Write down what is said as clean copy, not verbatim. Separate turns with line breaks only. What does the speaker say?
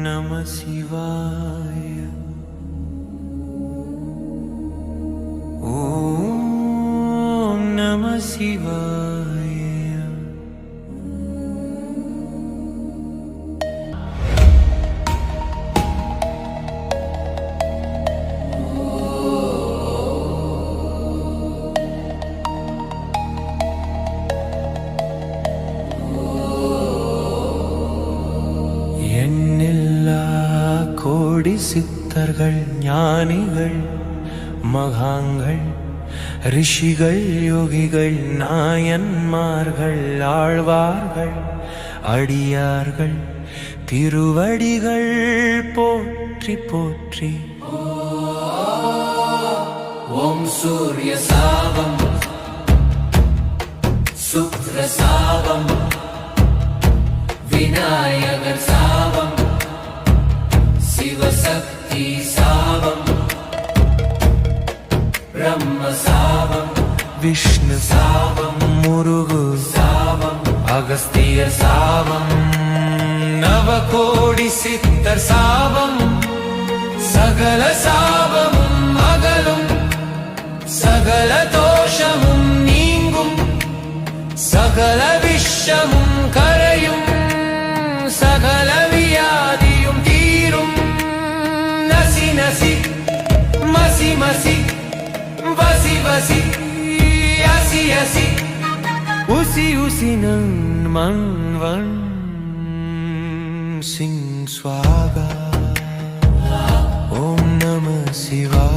நம சிவாய. ஓம் நம சிவாய. கோடி சித்தர்கள், ஞானிகள், மகாங்கள், ரிஷிகள், யோகிகள், நாயன்மார்கள், ஆழ்வார்கள், அடியார்கள், திருவடிகள் போற்றி போற்றி.
ஓம் சூரிய சாபம் சுக்ர சாபம் விநாயகர் சாபம் சிவசக்தி சாபம் பிரம்ம சாபம்
விஷ்ணு சாபம் முருகு
சாபம்
அகஸ்தியர் சாபம் நவகோடி சித்தர் சாபம் சகல சாபமும் அகலும் சகல தோஷமும் நீங்கும் சகல விஷமும் கரையும் சகல வியாதியும் தீரும். நசி நசி மசி மசி வசி வசி அசி அசி உசி உசி நன் மன் வன் சிங் ஸ்வாகா. ஓம் நம சிவாய.